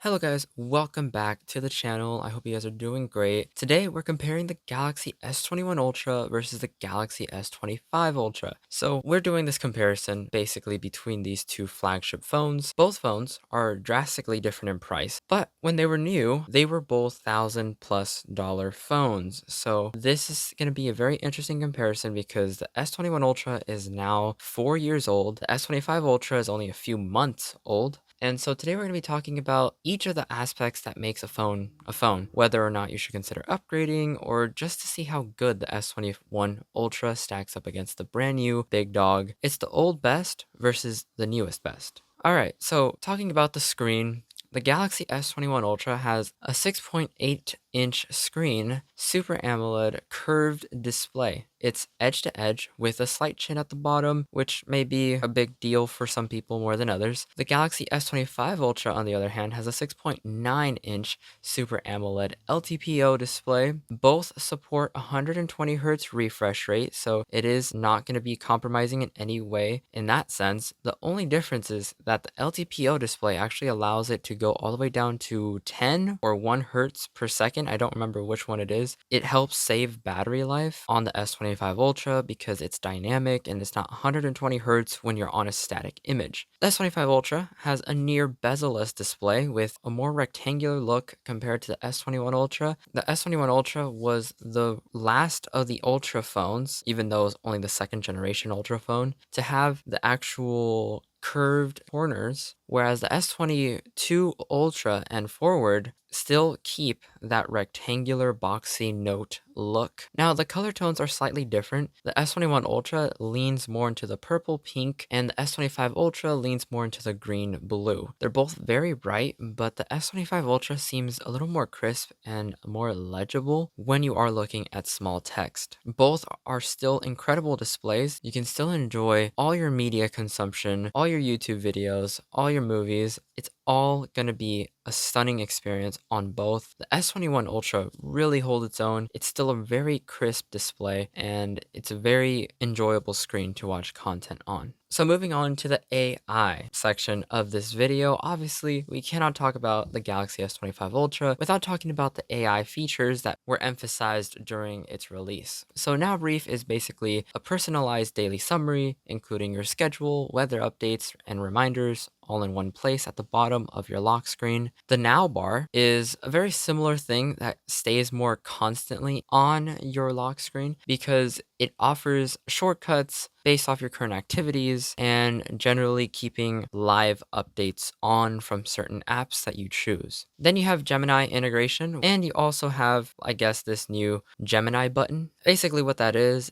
Hello guys, welcome back to the channel. I hope you guys are doing great. Today we're comparing the Galaxy S21 Ultra versus the Galaxy S25 Ultra. So we're doing this comparison basically between these two flagship phones. Both phones are drastically different in price, but when they were new, they were both $1,000+ phones. So this is going to be a very interesting comparison because the S21 Ultra is now 4 years old. The S25 Ultra is only a few months old. And so today we're going to be talking about each of the aspects that makes a phone, whether or not you should consider upgrading or just to see how good the S21 Ultra stacks up against the brand new big dog. It's the old best versus the newest best. All right, so talking about the screen, the Galaxy S21 Ultra has a 6.8-inch screen, Super AMOLED curved display. It's edge to edge with a slight chin at the bottom, which may be a big deal for some people more than others. The Galaxy S25 Ultra, on the other hand, has a 6.9-inch Super AMOLED LTPO display. Both support 120 Hz refresh rate, so it is not going to be compromising in any way in that sense. The only difference is that the LTPO display actually allows it to go all the way down to 10 or 1 Hz per second. I don't remember which one it is. It helps save battery life on the S25 Ultra because it's dynamic and it's not 120 Hz when you're on a static image. The S25 Ultra has a near bezel-less display with a more rectangular look compared to the S21 Ultra. The S21 Ultra was the last of the Ultra phones, even though it was only the second generation Ultra phone, to have the actual curved corners, whereas the S22 Ultra and forward still keep that rectangular boxy note look. Now the color tones are slightly different. The S21 Ultra leans more into the purple pink and the S25 Ultra leans more into the green blue. They're both very bright, but the S25 Ultra seems a little more crisp and more legible when you are looking at small text. Both are still incredible displays. You can still enjoy all your media consumption, all your YouTube videos, all your movies. It's all going to be a stunning experience on both. The S21 Ultra really holds its own. It's still a very crisp display and it's a very enjoyable screen to watch content on. So moving on to the AI section of this video, obviously we cannot talk about the Galaxy S25 Ultra without talking about the AI features that were emphasized during its release. So Now Brief is basically a personalized daily summary, including your schedule, weather updates, and reminders, all in one place at the bottom of your lock screen. The Now bar is a very similar thing that stays more constantly on your lock screen because it offers shortcuts based off your current activities and generally keeping live updates on from certain apps that you choose. Then you have Gemini integration, and you also have, I guess, this new Gemini button. Basically what that is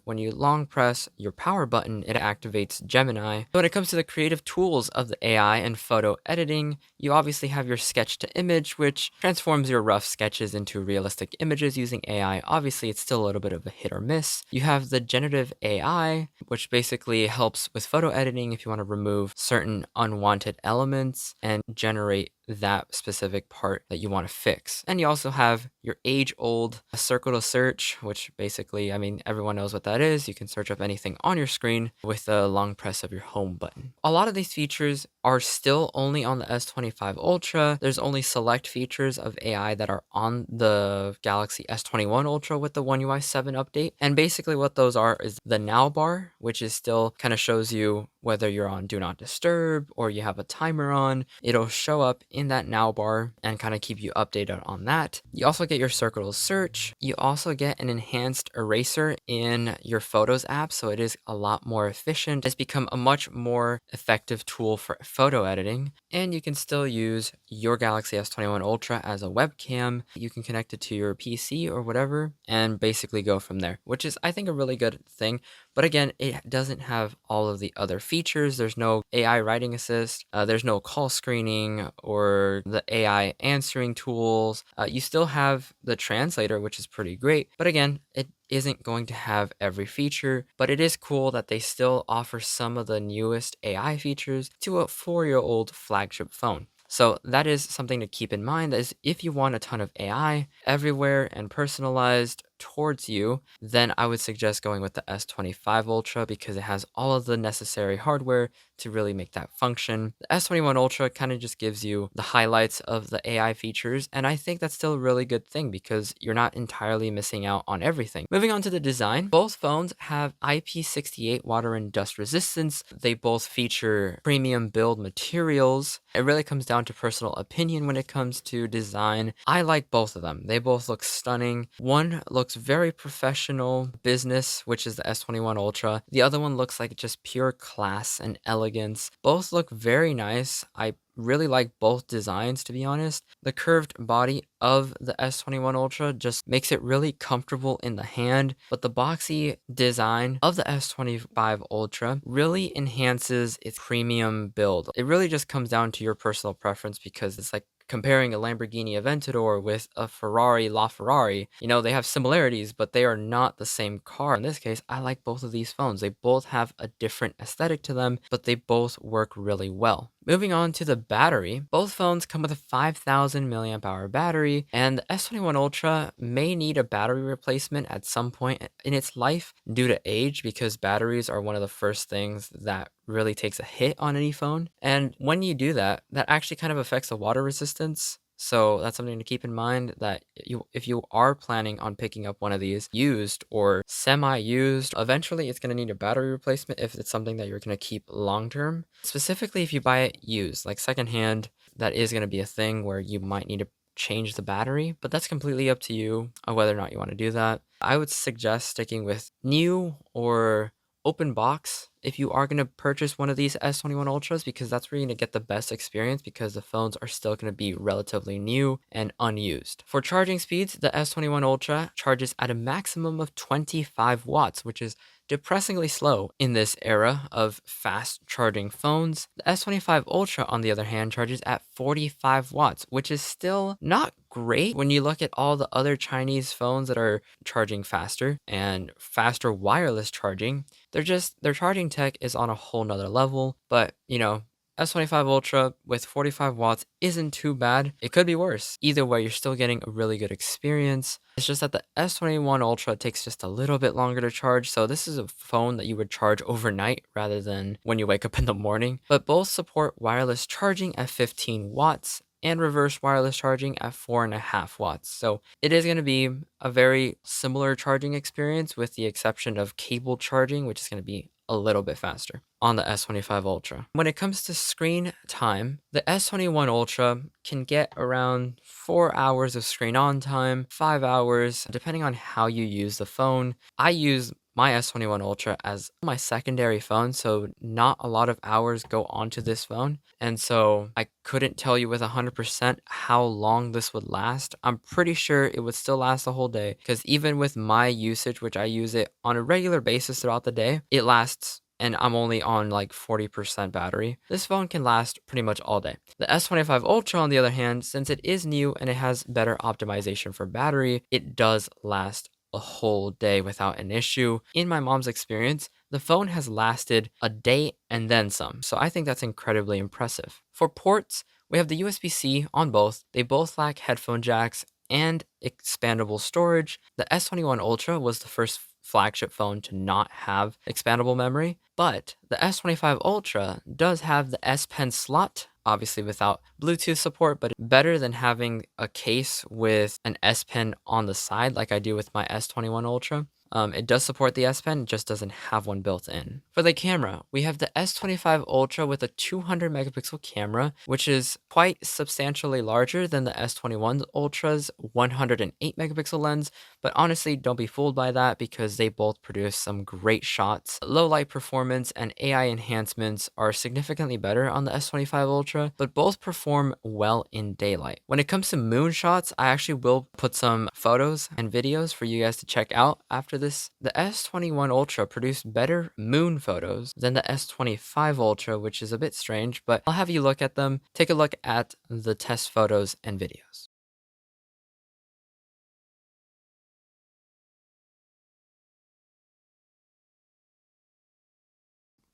when you long press your power button, it activates Gemini. So when it comes to the creative tools of the AI and photo editing, you obviously have your sketch to image, which transforms your rough sketches into realistic images using AI. Obviously, it's still a little bit of a hit or miss. You have the generative AI, which basically helps with photo editing if you want to remove certain unwanted elements and generate that specific part that you want to fix. And you also have your age-old circle to search, which basically, I mean, everyone knows what that is. You can search up anything on your screen with a long press of your home button. A lot of these features are still only on the S25 Ultra. There's only select features of AI that are on the Galaxy S21 Ultra with the One UI 7 update. And basically what those are is the Now bar, which is still kind of shows you whether you're on Do Not Disturb or you have a timer on. It'll show up in that Now bar and kind of keep you updated on that. You also get your circle to search. You also get an enhanced eraser in your Photos app, so it is a lot more efficient. It's become a much more effective tool for photo editing, and you can still use your Galaxy S21 Ultra as a webcam. You can connect it to your PC or whatever and basically go from there, which is, I think, a really good thing. But again, it doesn't have all of the other features. There's no AI writing assist. There's no call screening or the AI answering tools. You still have the translator, which is pretty great. But again, it isn't going to have every feature, but it is cool that they still offer some of the newest AI features to a 4-year-old flagship phone. So that is something to keep in mind, that is if you want a ton of AI everywhere and personalized towards you, then I would suggest going with the S25 Ultra because it has all of the necessary hardware to really make that function. The S21 Ultra kind of just gives you the highlights of the AI features, and I think that's still a really good thing because you're not entirely missing out on everything. Moving on to the design, both phones have IP68 water and dust resistance. They both feature premium build materials. It really comes down to personal opinion when it comes to design. I like both of them. They both look stunning. One looks very professional business, which is the S21 Ultra. The other one looks like just pure class and elegance. Both look very nice. I really like both designs, to be honest. The curved body of the S21 Ultra just makes it really comfortable in the hand, but the boxy design of the S25 Ultra really enhances its premium build. It really just comes down to your personal preference because it's like comparing a Lamborghini Aventador with a Ferrari LaFerrari. You know, they have similarities, but they are not the same car. In this case, I like both of these phones. They both have a different aesthetic to them, but they both work really well. Moving on to the battery, both phones come with a 5000 milliamp hour battery, and the S21 Ultra may need a battery replacement at some point in its life due to age because batteries are one of the first things that really takes a hit on any phone. And when you do that, that actually kind of affects the water resistance. So that's something to keep in mind that if you are planning on picking up one of these used or semi-used, eventually it's going to need a battery replacement if it's something that you're going to keep long term. Specifically if you buy it used, like secondhand, that is going to be a thing where you might need to change the battery, but that's completely up to you on whether or not you want to do that. I would suggest sticking with new or open box if you are going to purchase one of these S21 Ultras because that's where you're going to get the best experience because the phones are still going to be relatively new and unused. For charging speeds, the S21 Ultra charges at a maximum of 25 watts, which is depressingly slow in this era of fast charging phones. The S25 Ultra, on the other hand, charges at 45 watts, which is still not great when you look at all the other Chinese phones that are charging faster and faster wireless charging. Their charging tech is on a whole nother level, but you know, S25 Ultra with 45 watts isn't too bad. It could be worse. Either way, you're still getting a really good experience. It's just that the S21 Ultra takes just a little bit longer to charge, so this is a phone that you would charge overnight rather than when you wake up in the morning. But both support wireless charging at 15 watts and reverse wireless charging at 4.5 watts. So it is going to be a very similar charging experience with the exception of cable charging, which is going to be a little bit faster on the S25 Ultra. When it comes to screen time, the S21 Ultra can get around 4 hours of screen on time, 5 hours, depending on how you use the phone. I use my S21 Ultra as my secondary phone, so not a lot of hours go onto this phone. And so I couldn't tell you with 100% how long this would last. I'm pretty sure it would still last the whole day because even with my usage, which I use it on a regular basis throughout the day, it lasts and I'm only on like 40% battery. This phone can last pretty much all day. The S25 Ultra, on the other hand, since it is new and it has better optimization for battery, it does last a whole day without an issue. In my mom's experience, the phone has lasted a day and then some, so I think that's incredibly impressive. For ports, we have the USB-C on both. They both lack headphone jacks and expandable storage. The S21 Ultra was the first flagship phone to not have expandable memory, but the S25 Ultra does have the S Pen slot, obviously without Bluetooth support, but better than having a case with an S Pen on the side like I do with my S21 Ultra. It does support the S Pen, it just doesn't have one built in. For the camera, we have the S25 Ultra with a 200 megapixel camera, which is quite substantially larger than the S21 Ultra's 108 megapixel lens, but honestly, don't be fooled by that because they both produce some great shots. Low light performance and AI enhancements are significantly better on the S25 Ultra, but both perform well in daylight. When it comes to moon shots, I actually will put some photos and videos for you guys to check out after this. The S21 Ultra produced better moon photos than the S25 Ultra, which is a bit strange, but I'll have you look at them. Take a look at the test photos and videos.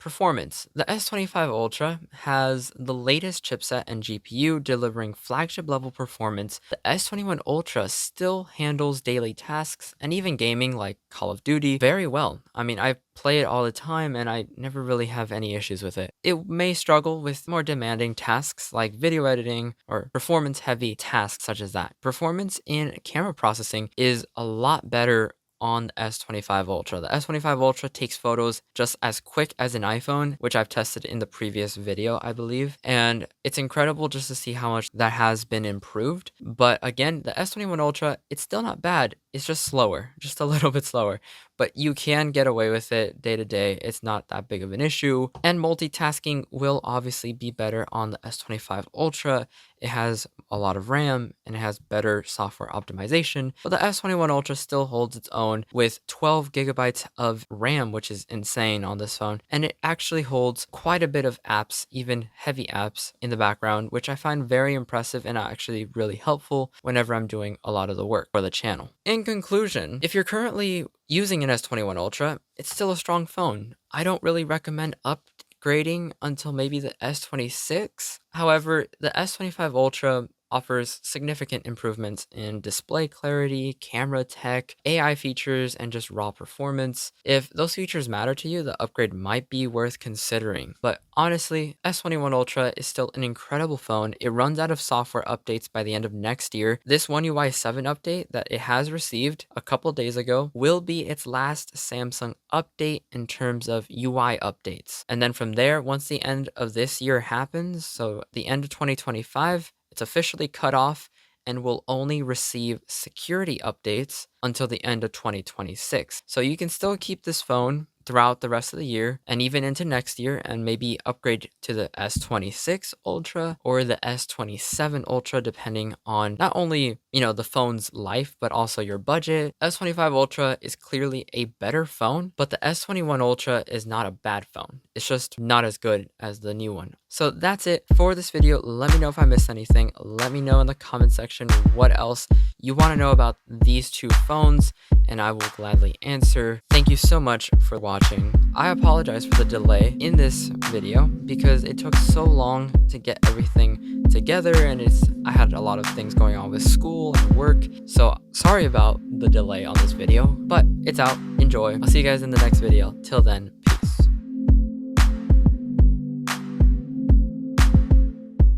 Performance. The S25 Ultra has the latest chipset and GPU delivering flagship level performance. The S21 Ultra still handles daily tasks and even gaming like Call of Duty very well. I mean, I play it all the time and I never really have any issues with it. It may struggle with more demanding tasks like video editing or performance heavy tasks such as that. Performance in camera processing is a lot better on the S25 Ultra. The S25 Ultra takes photos just as quick as an iPhone, which I've tested in the previous video, I believe. And it's incredible just to see how much that has been improved. But again, the S21 Ultra, it's still not bad. It's just slower, just a little bit slower. But you can get away with it day to day. It's not that big of an issue. And multitasking will obviously be better on the S25 Ultra. It has a lot of RAM and it has better software optimization. But the S21 Ultra still holds its own with 12 gigabytes of RAM, which is insane on this phone. And it actually holds quite a bit of apps, even heavy apps in the background, which I find very impressive and actually really helpful whenever I'm doing a lot of the work for the channel. In conclusion, if you're currently using an S21 Ultra, it's still a strong phone. I don't really recommend upgrading until maybe the S26. However, the S25 Ultra offers significant improvements in display clarity, camera tech, AI features, and just raw performance. If those features matter to you, the upgrade might be worth considering. But honestly, S21 Ultra is still an incredible phone. It runs out of software updates by the end of next year. This One UI 7 update that it has received a couple days ago will be its last Samsung update in terms of UI updates. And then from there, once the end of this year happens, so the end of 2025, it's officially cut off and will only receive security updates until the end of 2026. So you can still keep this phone throughout the rest of the year and even into next year and maybe upgrade to the S26 Ultra or the S27 Ultra depending on not only, the phone's life but also your budget. S25 Ultra is clearly a better phone, but the S21 Ultra is not a bad phone. It's just not as good as the new one. So that's it for this video. Let me know if I missed anything. Let me know in the comment section what else you want to know about these two phones, and I will gladly answer. Thank you so much for watching. I apologize for the delay in this video because it took so long to get everything together, and I had a lot of things going on with school and work, so sorry about the delay on this video, but it's out. Enjoy. I'll see you guys in the next video. Till then,